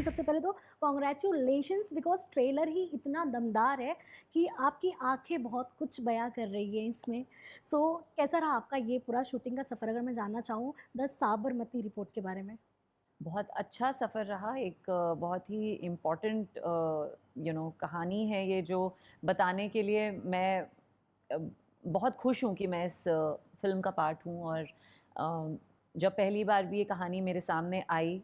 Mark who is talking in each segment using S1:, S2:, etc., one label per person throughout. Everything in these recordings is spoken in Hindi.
S1: सबसे पहले तो कॉन्ग्रेचुलेशंस, बिकॉज़ ट्रेलर ही इतना दमदार है कि आपकी आँखें बहुत कुछ बयाँ कर रही हैं इसमें। सो कैसा रहा आपका ये पूरा शूटिंग का सफ़र, अगर मैं जानना चाहूँ द साबरमती रिपोर्ट के बारे में?
S2: बहुत अच्छा सफ़र रहा। एक बहुत ही इम्पोर्टेंट कहानी है ये, जो बताने के लिए मैं अ, बहुत खुश हूँ कि मैं इस फ़िल्म का पार्ट हूँ। और जब पहली बार भी ये कहानी मेरे सामने आई,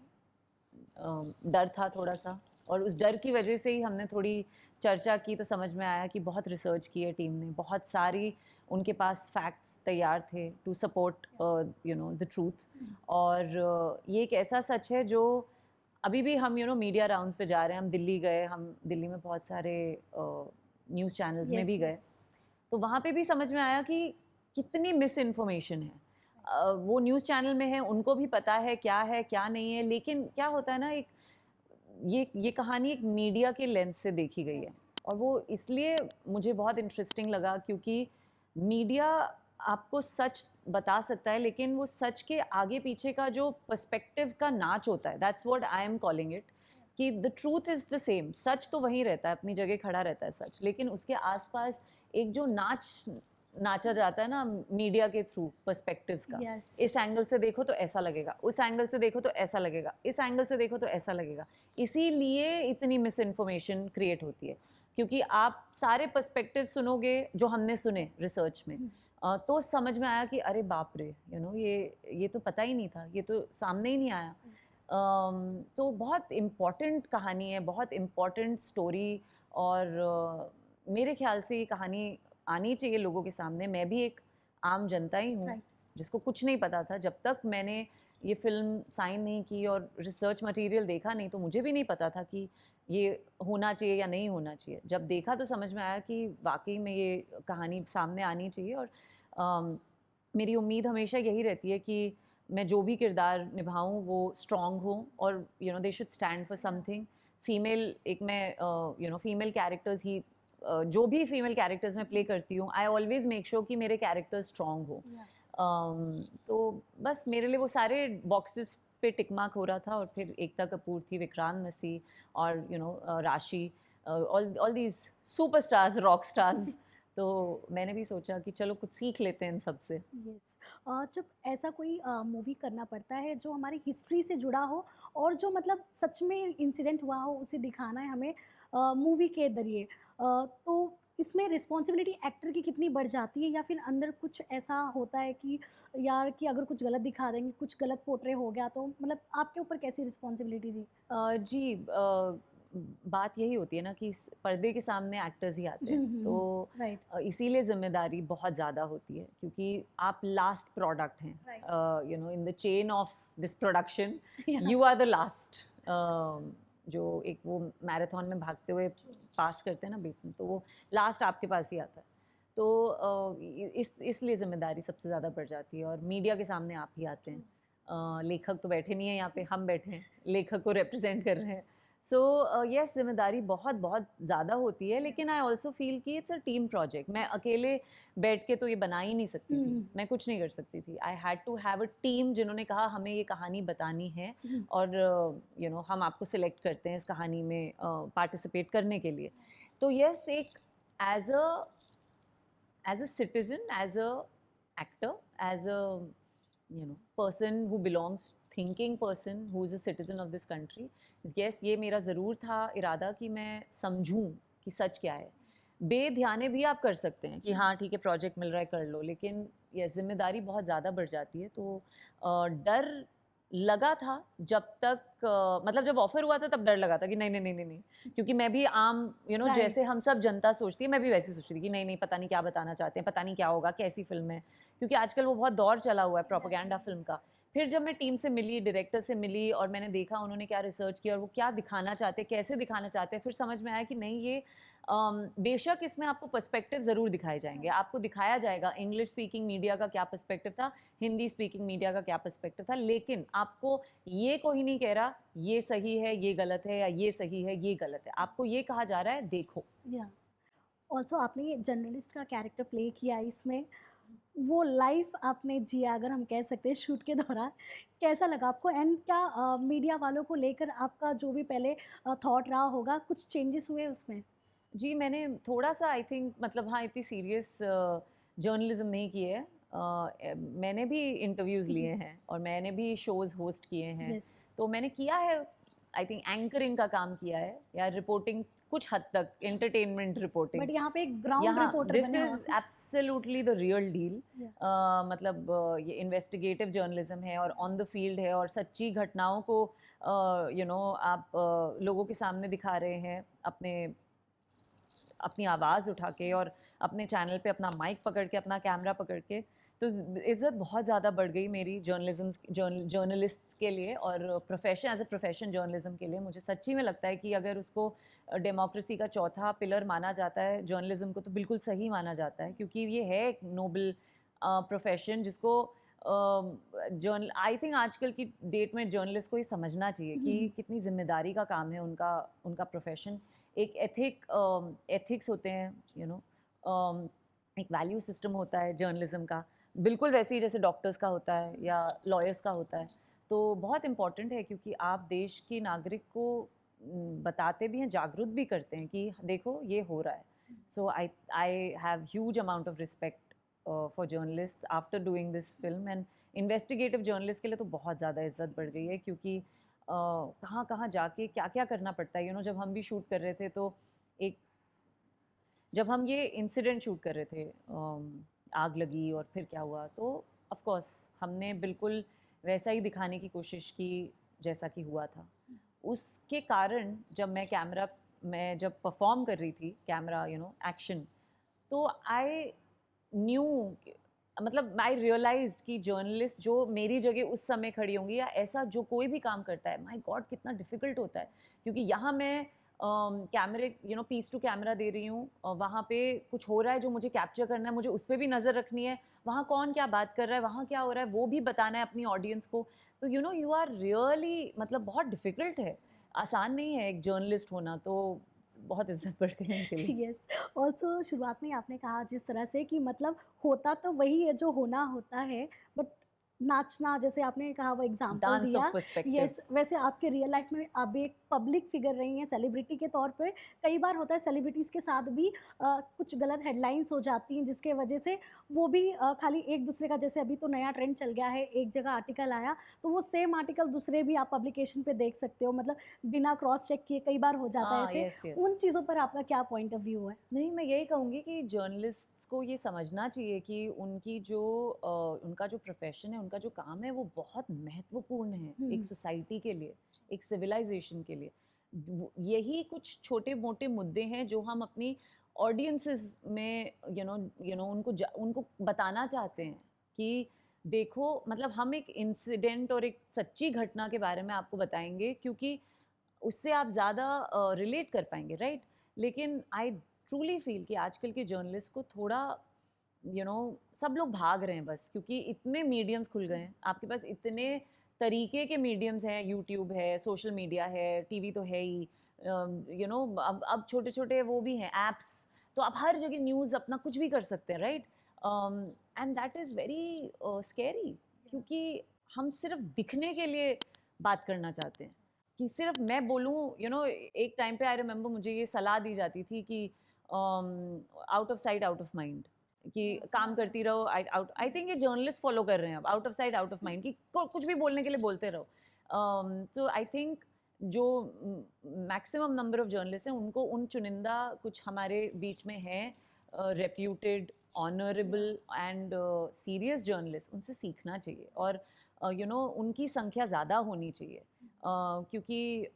S2: डर था थोड़ा-सा, और उस डर की वजह से ही हमने थोड़ी चर्चा की, तो समझ में आया कि बहुत रिसर्च की है टीम ने, बहुत सारी उनके पास फैक्ट्स तैयार थे टू सपोर्ट द ट्रूथ। और ये एक ऐसा सच है जो अभी भी हम मीडिया राउंड्स पे जा रहे हैं। हम दिल्ली गए, हम दिल्ली में बहुत सारे न्यूज़ चैनल्स में
S1: यस,
S2: भी गए,
S1: यस।
S2: तो वहाँ पे भी समझ में आया कि कितनी मिस इन्फॉर्मेशन है। वो न्यूज़ चैनल में है, उनको भी पता है क्या नहीं है, लेकिन क्या होता है ना, एक ये कहानी एक मीडिया के लेंस से देखी गई है। और वो इसलिए मुझे बहुत इंटरेस्टिंग लगा क्योंकि मीडिया आपको सच बता सकता है, लेकिन वो सच के आगे पीछे का जो पर्सपेक्टिव का नाच होता है, that's what I am calling it, कि the truth is the same. सच तो वहीं रहता है, अपनी जगह खड़ा रहता है सच, लेकिन उसके आसपास एक जो नाच नाचा जाता है ना मीडिया के थ्रू, पर्सपेक्टिव्स का।
S1: यस।
S2: इस एंगल से देखो तो ऐसा लगेगा, उस एंगल से देखो तो ऐसा लगेगा, इस एंगल से देखो तो ऐसा लगेगा। इसीलिए इतनी मिस इन्फॉर्मेशन क्रिएट होती है, क्योंकि आप सारे पर्सपेक्टिव सुनोगे जो हमने सुने रिसर्च में, तो समझ में आया कि अरे बाप रे, ये तो पता ही नहीं था, ये तो सामने ही नहीं आया।
S1: यस।
S2: तो बहुत इम्पॉर्टेंट कहानी है, बहुत इम्पॉर्टेंट स्टोरी। और मेरे ख्याल से ये कहानी आनी चाहिए लोगों के सामने। मैं भी एक आम जनता ही हूँ
S1: राइट।
S2: जिसको कुछ नहीं पता था। जब तक मैंने ये फ़िल्म साइन नहीं की और रिसर्च मटेरियल देखा नहीं, तो मुझे भी नहीं पता था कि ये होना चाहिए या नहीं होना चाहिए। जब देखा तो समझ में आया कि वाक़ई में ये कहानी सामने आनी चाहिए। और मेरी उम्मीद हमेशा यही रहती है कि मैं जो भी किरदार निभाऊँ वो स्ट्रॉन्ग हो, और they should stand for something. Female, एक मैं फीमेल कैरेक्टर्स ही, जो भी फीमेल कैरेक्टर्स मैं प्ले करती हूँ, आई ऑलवेज मेक श्योर कि मेरे कैरेक्टर्स स्ट्रॉन्ग हो। तो बस मेरे लिए वो सारे बॉक्सेस पे टिक मार्क हो रहा था। और फिर एकता कपूर थी, विक्रांत मसीह, और राशि, all these super stars, rock stars. तो मैंने भी सोचा कि चलो कुछ सीख लेते हैं इन सब से।
S1: यस। जब ऐसा कोई मूवी करना पड़ता है जो हमारी हिस्ट्री से जुड़ा हो और जो मतलब सच में इंसिडेंट हुआ हो, उसे दिखाना है हमें मूवी के ज़रिए, तो इसमें रिस्पॉन्सिबिलिटी एक्टर की कितनी बढ़ जाती है, या फिर अंदर कुछ ऐसा होता है कि यार कि अगर कुछ गलत दिखा देंगे, कुछ गलत पोर्ट्रे हो गया, तो मतलब आपके ऊपर कैसी रिस्पॉन्सिबिलिटी थी?
S2: जी, बात यही होती है ना कि पर्दे के सामने एक्टर्स ही आते हैं, तो
S1: राइट।
S2: इसीलिए जिम्मेदारी बहुत ज़्यादा होती है, क्योंकि आप लास्ट प्रोडक्ट हैं,
S1: right.
S2: In the chain of this production.
S1: या।
S2: यू आर द लास्ट, जो एक वो मैराथन में भागते हुए पास करते हैं ना बीच में, तो वो लास्ट आपके पास ही आता है। तो इसलिए जिम्मेदारी सबसे ज़्यादा बढ़ जाती है। और मीडिया के सामने आप ही आते हैं। लेखक तो बैठे नहीं हैं यहाँ पे, हम बैठे हैं, लेखक को रिप्रेजेंट कर रहे हैं। सो यस, जिम्मेदारी बहुत बहुत ज़्यादा होती है, लेकिन आई ऑल्सो फील कि इट्स अ टीम प्रोजेक्ट। मैं अकेले बैठ के तो ये बना ही नहीं सकती थी, मैं कुछ नहीं कर सकती थी। I had to have a team जिन्होंने कहा हमें ये कहानी बतानी है, और हम आपको सिलेक्ट करते हैं इस कहानी में पार्टिसिपेट करने के लिए। तो यस, एक as a citizen, as a actor, as a person who belongs, thinking person who is a citizen of this country, yes, ये मेरा ज़रूर था इरादा कि मैं समझूं कि सच क्या है। बेध्याने भी आप कर सकते हैं कि हाँ ठीक है, प्रोजेक्ट मिल रहा है कर लो, लेकिन ये जिम्मेदारी बहुत ज़्यादा बढ़ जाती है। तो डर लगा था जब तक, मतलब जब ऑफर हुआ था तब डर लगा था कि नहीं नहीं नहीं नहीं नहीं, क्योंकि मैं भी आम
S1: राइट।
S2: जैसे हम सब जनता सोचती है, मैं भी वैसे सोचती थी कि नहीं नहीं, पता नहीं क्या बताना चाहते हैं, पता नहीं क्या होगा, कैसी फिल्म है, क्योंकि आजकल वो बहुत दौर चला हुआ है प्रोपेगेंडा फिल्म का। फिर जब मैं टीम से मिली, डायरेक्टर से मिली, और मैंने देखा उन्होंने क्या रिसर्च किया और वो क्या दिखाना चाहते हैं, कैसे दिखाना चाहते हैं, फिर समझ में आया कि नहीं, ये बेशक इसमें आपको पर्सपेक्टिव ज़रूर दिखाए जाएंगे, आपको दिखाया जाएगा इंग्लिश स्पीकिंग मीडिया का क्या पर्सपेक्टिव था, हिंदी स्पीकिंग मीडिया का क्या पर्सपेक्टिव था, लेकिन आपको ये कोई नहीं कह रहा ये सही है ये गलत है, या ये सही है ये गलत है। आपको ये कहा जा रहा है देखो।
S1: या। ऑल्सो आपने ये जर्नलिस्ट का कैरेक्टर प्ले किया है इसमें, वो लाइफ आपने जिया अगर हम कह सकते हैं शूट के दौरान, कैसा लगा आपको? एंड क्या मीडिया वालों को लेकर आपका जो भी पहले थॉट रहा होगा, कुछ चेंजेस हुए उसमें?
S2: जी, मैंने थोड़ा-सा आई थिंक मतलब हाँ, इतनी सीरियस जर्नलिज़्म नहीं की है। मैंने भी इंटरव्यूज़
S1: हुँ,
S2: लिए
S1: हुँ।
S2: हैं और मैंने भी शोज़ होस्ट किए हैं।
S1: यस,
S2: तो मैंने किया है आई थिंक एंकरिंग का काम किया है या रिपोर्टिंग कुछ हद तक एंटरटेनमेंट रिपोर्टिंग।
S1: बट यहाँ पे एक ग्राउंड
S2: यहाँ
S1: रिपोर्टर
S2: दिस
S1: बने हो
S2: इज़
S1: आप।
S2: Absolutely the real deal.
S1: या
S2: मतलब ये इन्वेस्टिगेटिव जर्नलिज़्म है और ऑन द फील्ड है और सच्ची घटनाओं को आप लोगों के सामने दिखा रहे हैं अपने अपनी आवाज़ उठा के और अपने चैनल पे अपना माइक पकड़ के अपना कैमरा पकड़ के। तो इज़्ज़त बहुत ज़्यादा बढ़ गई मेरी जर्नलिस्ट के लिए और profession as a profession journalism के लिए। मुझे सच्ची में लगता है कि अगर उसको डेमोक्रेसी का चौथा पिलर माना जाता है जर्नलिज्म को, तो बिल्कुल सही माना जाता है क्योंकि ये है एक नोबल प्रोफेशन जिसको जर्नल आई थिंक आजकल की डेट में जर्नलिस्ट को ये समझना चाहिए
S1: हुँ,
S2: कि
S1: हुँ।
S2: कितनी जिम्मेदारी का काम है उनका उनका प्रोफेशन। एक एथिक्स होते हैं यू नो एक वैल्यू सिस्टम होता है जर्नलिज्म का, बिल्कुल वैसे ही जैसे डॉक्टर्स का होता है या लॉयर्स का होता है। तो बहुत इम्पॉर्टेंट है क्योंकि आप देश के नागरिक को बताते भी हैं, जागरूक भी करते हैं कि देखो ये हो रहा है। So I I have huge amount of respect for journalist after doing this film. And investigative journalist के लिए तो बहुत ज़्यादा इज्जत बढ़ गई है क्योंकि कहाँ कहाँ जाके क्या क्या करना पड़ता है। जब हम भी शूट कर रहे थे तो एक जब हम ये इंसिडेंट शूट कर रहे थे, आग लगी और फिर क्या हुआ, तो ऑफ कोर्स हमने बिल्कुल वैसा ही दिखाने की कोशिश की जैसा कि हुआ था। उसके कारण जब मैं जब परफॉर्म कर रही थी कैमरा एक्शन, तो आई न्यू मतलब आई रियलाइज कि जर्नलिस्ट जो मेरी जगह उस समय खड़ी होंगी या ऐसा जो कोई भी काम करता है, माय गॉड कितना डिफिकल्ट होता है। क्योंकि यहाँ मैं कैमरे पीस टू कैमरा दे रही हूँ, वहाँ पे कुछ हो रहा है जो मुझे कैप्चर करना है, मुझे उस पर भी नज़र रखनी है, वहाँ कौन क्या बात कर रहा है, वहाँ क्या हो रहा है वो भी बताना है अपनी ऑडियंस को। तो यू आर रियली मतलब बहुत डिफिकल्ट है, आसान नहीं है एक जर्नलिस्ट होना। तो बहुत इज्जत बढ़ गई उनके लिए।
S1: यस, ऑल्सो शुरुआत में आपने कहा जिस तरह से कि मतलब होता तो वही है जो होना होता है, बट नाचना जैसे आपने कहा वो एग्जाम्पल
S2: डांस ऑफ
S1: दिया।
S2: पर्सपेक्टिव।
S1: यस, वैसे आपके रियल लाइफ में आप एक पब्लिक फिगर रही हैं सेलिब्रिटी के तौर पर। कई बार होता है सेलिब्रिटीज़ के साथ भी कुछ गलत हेडलाइंस हो जाती हैं जिसके वजह से वो भी खाली एक दूसरे का, जैसे अभी तो नया ट्रेंड चल गया है, एक जगह आर्टिकल आया तो वो सेम आर्टिकल दूसरे भी आप पब्लिकेशन पे देख सकते हो, मतलब बिना क्रॉस चेक किए कई बार हो जाता है
S2: हाँ,
S1: ऐसे।
S2: Yes yes.
S1: उन चीज़ों पर आपका क्या पॉइंट ऑफ व्यू है?
S2: नहीं, मैं यही कहूँगी कि जर्नलिस्ट्स को ये समझना चाहिए कि उनका जो प्रोफ़ेशन है, उनका जो काम है, वो बहुत महत्वपूर्ण है एक
S1: हुँ,
S2: सोसाइटी के लिए, एक सिविलाइज़ेशन के लिए। यही कुछ छोटे-मोटे मुद्दे हैं जो हम अपनी ऑडियंसेस में उनको बताना चाहते हैं कि देखो, मतलब हम एक इंसिडेंट और एक सच्ची घटना के बारे में आपको बताएँगे क्योंकि उससे आप ज़्यादा रिलेट कर पाएँगे, राइट? लेकिन आई ट्रूली फ़ील कि आजकल के जर्नलिस्ट को थोड़ा सब लोग भाग रहे हैं बस क्योंकि इतने मीडियम्स खुल गए हैं। आपके पास इतने तरीके के मीडियम्स हैं, यूट्यूब है, सोशल मीडिया है, टीवी तो है ही। अब छोटे-छोटे वो भी हैं ऐप्स, तो आप हर जगह न्यूज़ अपना कुछ भी कर सकते हैं, right? And that is very scary क्योंकि हम सिर्फ़ दिखने के लिए बात करना चाहते हैं। कि सिर्फ मैं बोलूँ, एक टाइम पे आई रिमेंबर मुझे ये सलाह दी जाती थी कि out of sight out of mind, कि काम करती रहो। आई आउट आई थिंक ये जर्नलिस्ट फॉलो कर रहे हैं अब, out of sight out of mind, कि कुछ भी बोलने के लिए बोलते रहो। तो आई थिंक जो मैक्सिमम नंबर ऑफ जर्नलिस्ट हैं उनको उन चुनिंदा कुछ हमारे बीच में हैं reputed, honourable and serious journalist, उनसे सीखना चाहिए और उनकी संख्या ज़्यादा होनी चाहिए। क्योंकि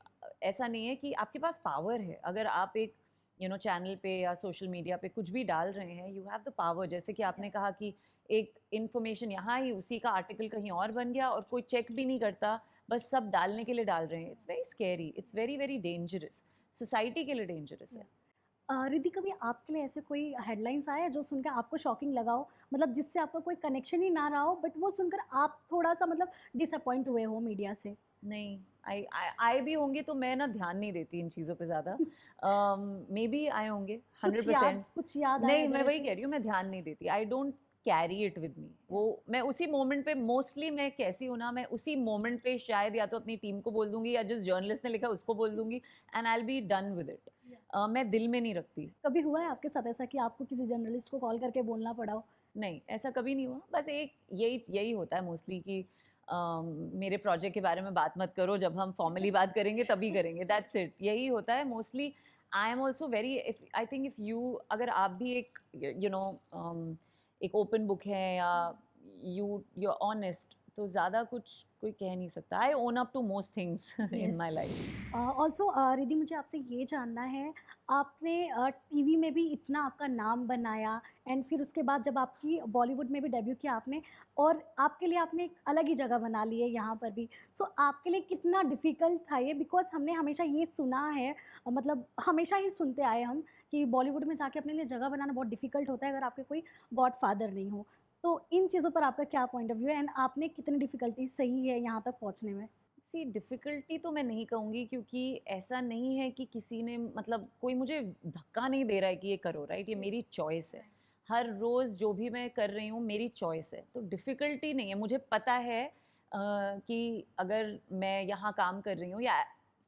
S2: ऐसा नहीं है कि आपके पास पावर है, अगर आप एक चैनल पे या सोशल मीडिया पे कुछ भी डाल रहे हैं, यू हैव द पावर। जैसे कि आपने कहा कि एक इन्फॉर्मेशन यहाँ ही उसी का आर्टिकल कहीं और बन गया और कोई चेक भी नहीं करता, बस सब डालने के लिए डाल रहे हैं। It's very scary, it's very very dangerous, society के लिए डेंजरस है।
S1: रिद्धि, कभी आपके लिए ऐसे कोई हेडलाइंस आया है जो सुनकर आपको शॉकिंग लगा हो, मतलब जिससे आपका कोई कनेक्शन ही ना रहा हो, बट वो सुनकर आप थोड़ा सा मतलब डिसअपॉइंट हुए हो मीडिया से?
S2: नहीं, आई आई आए भी होंगे तो मैं ना ध्यान नहीं देती इन चीज़ों पे ज़्यादा। मे बी आए होंगे
S1: कुछ याद
S2: 100%।
S1: कुछ याद आए
S2: नहीं,
S1: अगर
S2: मैं वही
S1: ऐसे?
S2: कह रही हूँ, मैं ध्यान नहीं देती। I don't carry it with me. वो मैं उसी मोमेंट पे मोस्टली मैं कैसी हूँ ना, मैं उसी मोमेंट पे शायद या तो अपनी टीम को बोल दूंगी या जिस जर्नलिस्ट ने लिखा उसको बोल दूंगी, and I will be done with it. मैं दिल में नहीं रखती।
S1: कभी हुआ है आपके साथ ऐसा कि आपको किसी जर्नलिस्ट को कॉल करके बोलना पड़ा हो?
S2: नहीं, ऐसा कभी नहीं हुआ। बस एक यही यही होता है मोस्टली कि मेरे प्रोजेक्ट के बारे में बात मत करो, जब हम फॉर्मली बात करेंगे तभी करेंगे, दैट्स इट। यही होता है mostly. I am also very, if I think if you, अगर आप भी एक यू नो एक ओपन बुक है या यू ऑनेस्ट, तो ज़्यादा कुछ कोई कह नहीं सकता। I own up to most things in
S1: yes.
S2: My life.
S1: Also Riddhi, मुझे आपसे ये जानना है, आपने टीवी में भी इतना आपका नाम बनाया एंड फिर उसके बाद जब आपकी बॉलीवुड में भी डेब्यू किया आपने, और आपके लिए आपने एक अलग ही जगह बना ली है यहाँ पर भी। सो आपके लिए कितना डिफ़िकल्ट था ये? बिकॉज़ हमने हमेशा ये सुना है, मतलब हमेशा ही सुनते आए हम कि बॉलीवुड में जाके अपने लिए जगह बनाना बहुत डिफ़िकल्ट होता है अगर आपके कोई गॉडफ़ादर नहीं हो। तो इन चीज़ों पर आपका क्या पॉइंट ऑफ व्यू है एंड आपने कितनी डिफ़िकल्टी सही है यहाँ तक पहुँचने में?
S2: सी डिफ़िकल्टी तो मैं नहीं कहूँगी, क्योंकि ऐसा नहीं है कि किसी ने, मतलब कोई मुझे धक्का नहीं दे रहा है कि ये करो, राइट? ये मेरी चॉइस है। हर रोज़ जो भी मैं कर रही हूँ मेरी चॉइस है, तो डिफ़िकल्टी नहीं है। मुझे पता है कि अगर मैं यहाँ काम कर रही हूँ या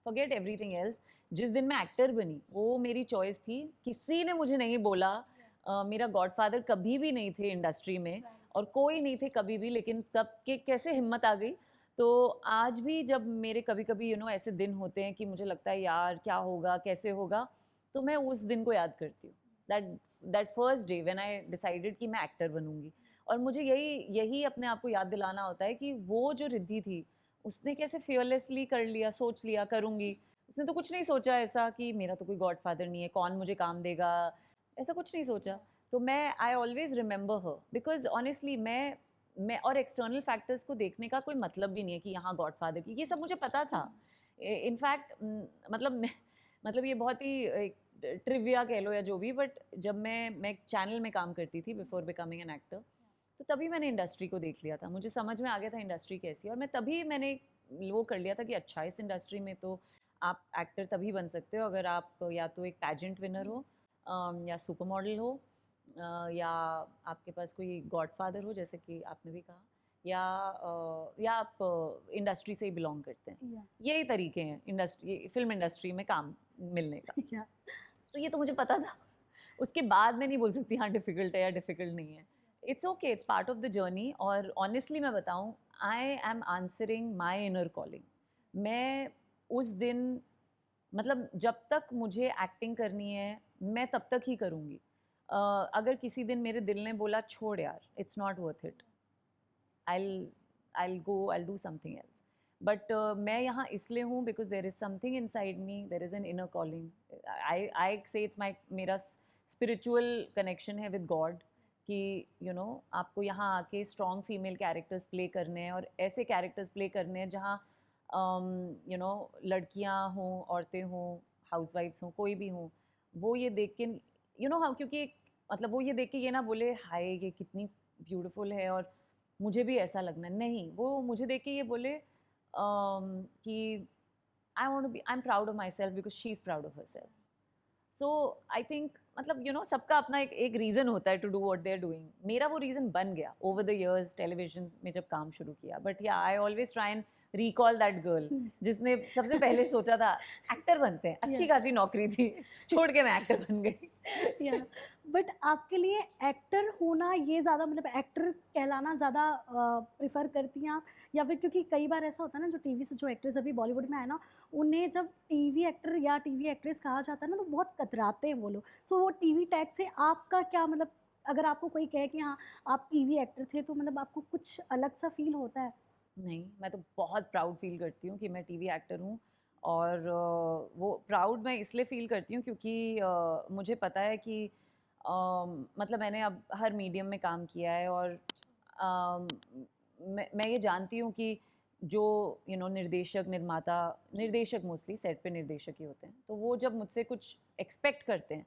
S2: फॉरगेट एवरीथिंग एल्स, जिस दिन मैं एक्टर बनी वो मेरी चॉइस थी। किसी ने मुझे नहीं बोला। मेरा गॉडफादर कभी भी नहीं थे इंडस्ट्री में, और कोई नहीं थे कभी भी, लेकिन तब के कैसे हिम्मत आ गई। तो आज भी जब मेरे कभी कभी ऐसे दिन होते हैं कि मुझे लगता है यार क्या होगा, कैसे होगा, तो मैं उस दिन को याद करती हूँ, that that first day when I decided कि मैं एक्टर बनूंगी। और मुझे यही यही अपने आप को याद दिलाना होता है कि वो जो रिद्धि थी उसने कैसे फियरलेसली कर लिया, सोच लिया करूंगी। उसने तो कुछ नहीं सोचा ऐसा कि मेरा तो कोई गॉडफादर नहीं है, कौन मुझे काम देगा, ऐसा कुछ नहीं सोचा। तो मैं I always remember her, because honestly मैं और एक्सटर्नल फैक्टर्स को देखने का कोई मतलब भी नहीं है कि यहाँ गॉडफादर की, ये सब मुझे पता था। इनफैक्ट मतलब ये बहुत ही ट्रिविया कह लो या जो भी, बट जब मैं एक चैनल में काम करती थी बिफोर बिकमिंग एन एक्टर, तो तभी मैंने इंडस्ट्री को देख लिया था। मुझे समझ में आ गया था इंडस्ट्री कैसी है, और मैं तभी मैंने वो कर लिया था कि अच्छा, इस इंडस्ट्री में तो आप एक्टर तभी बन सकते हो अगर आप या तो एक पैजेंट विनर हो, या सुपर मॉडल हो, या आपके पास कोई गॉडफादर हो जैसे कि आपने भी कहा, या आप इंडस्ट्री से ही बिलोंग करते हैं।
S1: या
S2: यही तरीके हैं इंडस्ट्री, फिल्म इंडस्ट्री में काम मिलने का।
S1: या
S2: तो ये तो मुझे पता था। उसके बाद मैं नहीं बोल सकती हाँ डिफ़िकल्ट है या डिफ़िकल्ट नहीं है। It's okay, it's part of the journey. और ऑनेस्टली मैं बताऊँ, I am answering my inner calling. मैं उस दिन, मतलब जब तक मुझे एक्टिंग करनी है मैं तब तक ही करूँगी। अगर किसी दिन मेरे दिल ने बोला छोड़ यार, it's not worth it, I'll do something else. But मैं यहाँ इसलिए हूँ because there is something inside me, there is an inner calling. I say it's मेरा spiritual connection है with God, कि आपको यहाँ आके strong female characters play करने हैं, और ऐसे characters play करने हैं जहाँ लड़कियाँ हों, औरतें हों, housewives हों, कोई भी हों, वो ये देख के हाँ, क्योंकि मतलब वो ये देख के ये ना बोले हाय ये कितनी ब्यूटीफुल है और मुझे भी ऐसा लगना है। नहीं, वो मुझे देख के ये बोले कि I am proud of myself because she is proud of herself. So I think, मतलब सबका अपना एक रीज़न होता है to do what they are doing. मेरा वो रीज़न बन गया ओवर द ईयर्स टेलीविजन में जब काम शुरू किया। बट या I always try and recall that girl जिसने सबसे पहले सोचा था एक्टर बनते हैं, अच्छी खासी नौकरी थी, छोड़ के मैं एक्टर बन गई।
S1: या बट आपके लिए एक्टर होना ये ज़्यादा, मतलब एक्टर कहलाना ज़्यादा प्रेफर करती हैं आप, या फिर क्योंकि कई बार ऐसा होता है ना, जो टीवी से जो एक्ट्रेस अभी बॉलीवुड में आए ना, उन्हें जब टीवी एक्टर या टीवी एक्ट्रेस कहा जाता है ना तो बहुत कतराते हैं वो लोग। सो वो टीवी टैग से आपका क्या मतलब, अगर आपको कोई कहे कि हाँ आप टीवी एक्टर थे, तो मतलब आपको कुछ अलग सा फील होता है?
S2: नहीं, मैं तो बहुत प्राउड फील करती हूँ कि मैं टीवी एक्टर हूँ। और वो प्राउड मैं इसलिए फील करती हूँ क्योंकि मुझे पता है कि मतलब मैंने अब हर मीडियम में काम किया है, और मैं ये जानती हूँ कि जो निर्देशक, निर्माता, निर्देशक मोस्टली सेट पे निर्देशक ही होते हैं, तो वो जब मुझसे कुछ एक्सपेक्ट करते हैं,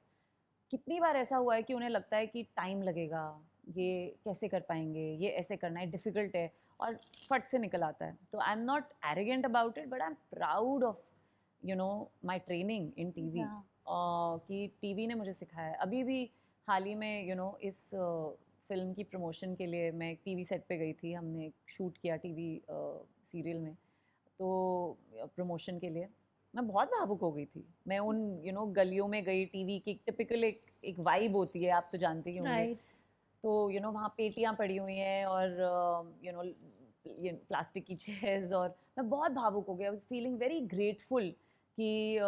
S2: कितनी बार ऐसा हुआ है कि उन्हें लगता है कि टाइम लगेगा, ये कैसे कर पाएंगे, ये ऐसे करना है, डिफ़िकल्ट है, और फट से निकल आता है। तो I am not arrogant about it, but I am proud of my training in TV,
S1: या
S2: कि टीवी ने मुझे सिखाया है। अभी भी हाल ही में इस फिल्म की प्रमोशन के लिए मैं एक टीवी सेट पे गई थी, हमने शूट किया टीवी सीरियल में, तो प्रमोशन के लिए मैं बहुत भावुक हो गई थी। मैं उन गलियों में गई, टीवी की टिपिकल एक वाइब होती है, आप तो जानते ही होंगे।
S1: राइट।
S2: तो वहाँ पेटियाँ पड़ी हुई हैं और ये प्लास्टिक की चेयर्स, और मैं बहुत भावुक हो गई। आई वाज फीलिंग वेरी ग्रेटफुल कि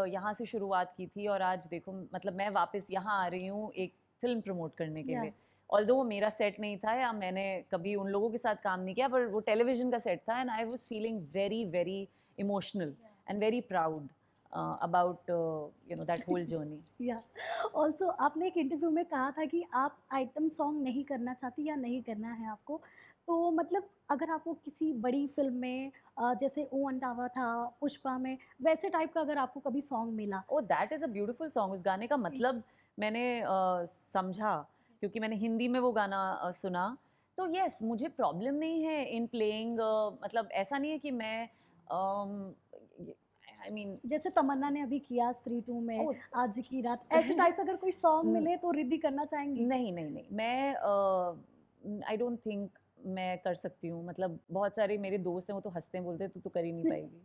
S2: यहाँ से शुरुआत की थी और आज देखो, मतलब मैं वापस यहाँ आ रही हूँ एक फ़िल्म प्रमोट करने के
S1: या
S2: लिए। ऑल्दो वो मेरा सेट नहीं था या मैंने कभी उन लोगों के साथ काम नहीं किया, पर वो टेलीविज़न का सेट था, and I was feeling very, very emotional and very proud about that whole journey.
S1: Yeah also आपने एक इंटरव्यू में कहा था कि आप आइटम सॉन्ग नहीं करना चाहती या नहीं करना है आपको। तो मतलब अगर आपको किसी बड़ी फ़िल्म में जैसे ओ अंटावा था, पुष्पा में, वैसे टाइप का अगर आपको कभी सॉन्ग मिला।
S2: Oh, that is a beautiful song. उस गाने का मतलब मैंने समझा, क्योंकि मैंने हिंदी में वो गाना सुना। तो यस, मुझे प्रॉब्लम नहीं है इन प्लेइंग, मतलब ऐसा नहीं है कि मैं आई मीन
S1: जैसे तमन्ना ने अभी किया स्त्री 2 में,
S2: ओह
S1: आज की रात, ऐसे टाइप का अगर कोई सॉन्ग मिले तो रिद्धि करना चाहेंगी?
S2: नहीं, नहीं, नहीं, मैं आई डोंट थिंक मैं कर सकती हूँ। मतलब बहुत सारे मेरे दोस्त हैं, वो तो हँसते हैं, बोलते हैं, "तू तो कर ही नहीं पाएगी।"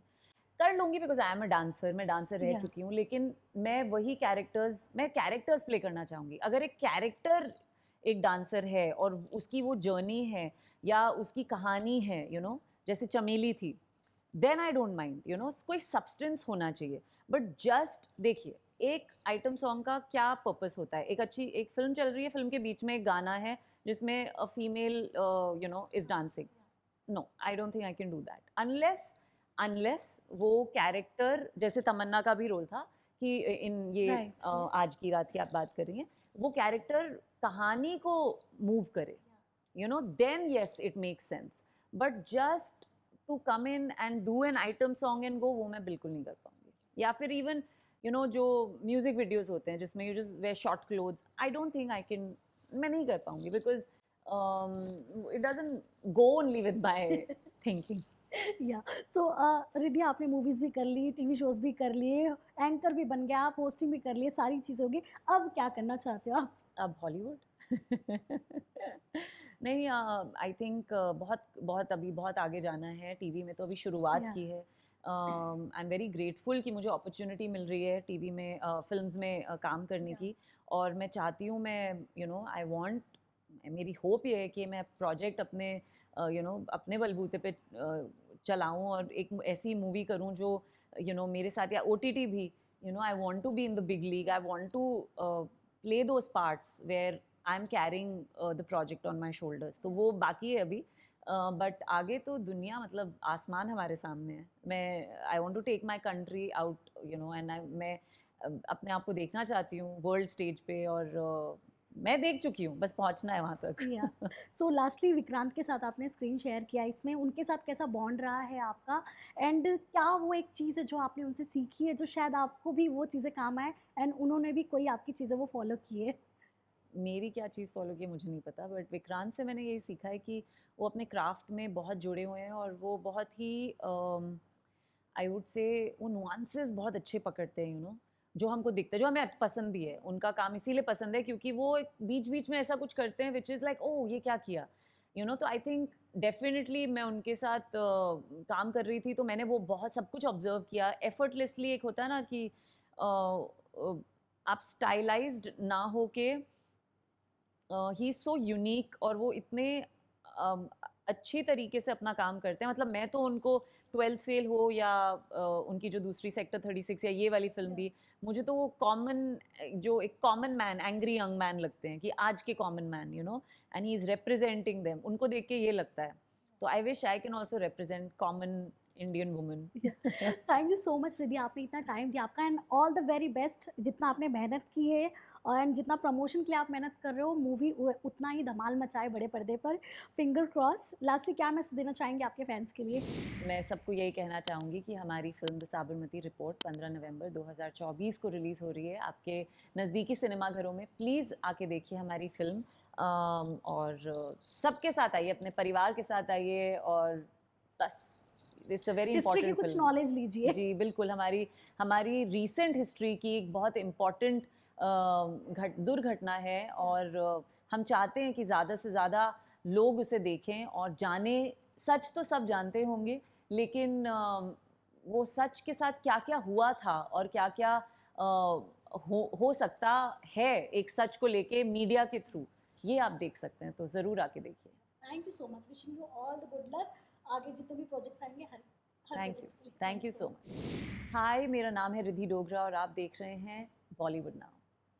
S2: कर लूँगी, because I am a dancer, मैं डांसर रह
S1: या
S2: चुकी हूँ, लेकिन मैं कैरेक्टर्स प्ले करना चाहूँगी। अगर एक कैरेक्टर एक डांसर है और उसकी वो जर्नी है या उसकी कहानी है, जैसे चमेली थी, देन आई डोंट माइंड, कोई सब्सटेंस होना चाहिए। बट जस्ट देखिए, एक आइटम सॉन्ग का क्या पर्पस होता है? एक फ़िल्म चल रही है, फ़िल्म के बीच में एक गाना है जिसमें a female is dancing. No, I don't think I can do that unless unless वो कैरेक्टर, जैसे तमन्ना का भी रोल था कि इन ये
S1: राइट।
S2: आज की रात की आप बात कर रही हैं, वो कैरेक्टर कहानी को मूव करे, then yes it makes sense. But just to come in and do an item song and go, वो मैं बिल्कुल नहीं कर पाऊंगी। या फिर इवन जो म्यूजिक वीडियोस होते हैं जिसमें you just wear short clothes, I don't think I can, मैं नहीं कर पाऊंगी, because it doesn't go only with my thinking.
S1: Yeah so Riddhi, आपने मूवीज़ भी कर ली, टीवी शोज़ भी कर लिए, एंकर भी बन गए आप, होस्टिंग भी कर लिए, सारी चीज़ें हो गई। अब क्या करना चाहते हो आप?
S2: अब हॉलीवुड नहीं, आई थिंक बहुत बहुत अभी बहुत आगे जाना है। टीवी में तो अभी शुरुआत
S1: या
S2: की है। आई एम वेरी ग्रेटफुल कि मुझे अपॉर्चुनिटी मिल रही है टीवी में, फिल्म्स में काम करने
S1: या
S2: की। और मैं चाहती हूँ, मैं आई वांट, मेरी होप ये है कि मैं प्रोजेक्ट अपने अपने बलबूते पे चलाऊँ और एक ऐसी मूवी करूँ जो मेरे साथ, या ओटीटी भी, I want to be in the big league, I want to play those parts where I'm carrying the project on my shoulders. तो वो बाकी है अभी, बट आगे तो दुनिया, मतलब आसमान हमारे सामने है। मैं I want to take my country out, and मैं अपने आप को देखना चाहती हूँ वर्ल्ड स्टेज पे, और मैं देख चुकी हूँ, बस पहुँचना है वहाँ
S1: या
S2: तक।
S1: सो लास्टली विक्रांत के साथ आपने स्क्रीन शेयर किया, इसमें उनके साथ कैसा बॉन्ड रहा है आपका? एंड क्या वो एक चीज़ है जो आपने उनसे सीखी है, जो शायद आपको भी वो चीज़ें काम आए, एंड उन्होंने भी कोई आपकी चीज़ें वो फॉलो की है?
S2: मेरी क्या चीज़ फ़ॉलो की है मुझे नहीं पता, बट विक्रांत से मैंने यही सीखा है कि वो अपने क्राफ्ट में बहुत जुड़े हुए हैं, और वो बहुत ही आई वुड से वो नुआंसेस बहुत अच्छे पकड़ते हैं, जो हमको दिखता है, जो हमें पसंद भी है। उनका काम इसीलिए पसंद है क्योंकि वो बीच बीच में ऐसा कुछ करते हैं विच इज़ लाइक, ओह ये क्या किया, तो आई थिंक डेफिनेटली मैं उनके साथ काम कर रही थी, तो मैंने वो बहुत सब कुछ ऑब्जर्व किया एफर्टलेसली। एक होता है ना कि आप स्टाइलाइज्ड ना हो के, ही इज़ सो यूनिक, और वो इतने अम, अच्छी तरीके से अपना काम करते हैं। मतलब मैं तो उनको 12th फेल हो या उनकी जो दूसरी सेक्टर 36 या ये वाली फिल्म भी, मुझे तो वो कॉमन, जो एक common man, angry young man लगते हैं, कि आज के common man, and he is representing them, उनको देख के ये लगता है। तो I wish I can also represent common Indian woman.
S1: Thank you so much Riddhi, आपने इतना टाइम दिया आपका, and all the very best. जितना आपने मेहनत की है एंड जितना प्रमोशन के लिए आप मेहनत कर रहे हो, मूवी उतना ही धमाल मचाए बड़े पर्दे पर। Finger cross. लास्टली क्या मैसेज देना चाहेंगे आपके फैंस के लिए?
S2: मैं सबको यही कहना चाहूँगी कि हमारी फ़िल्म द साबरमती रिपोर्ट 15 नवंबर 2024 को रिलीज़ हो रही है आपके नज़दीकी सिनेमाघरों में। प्लीज़ आके देखिए हमारी फ़िल्म, और सबके साथ आइए, अपने परिवार के साथ आइए, और बस, इट्स अ वेरी
S1: हिस्ट्री की
S2: इंपॉर्टेंट
S1: कुछ
S2: फ़िल्म।
S1: नॉलेज लीजिए।
S2: जी, बिल्कुल, हमारी हमारी रीसेंट हिस्ट्री की एक बहुत इम्पॉर्टेंट दुर्घटना है, और हम चाहते हैं कि ज़्यादा से ज़्यादा लोग उसे देखें और जाने। सच तो सब जानते होंगे, लेकिन वो सच के साथ क्या क्या हुआ था और क्या क्या हो सकता है एक सच को लेके मीडिया के थ्रू, ये आप देख सकते हैं, तो ज़रूर आके देखिए।
S1: Thank you so much, wishing you all the good luck. आगे जितने भी प्रोजेक्ट्स आएंगे her
S2: thank you so much. हाय, मेरा नाम है रिद्धि डोगरा और आप देख रहे हैं बॉलीवुड नाउ।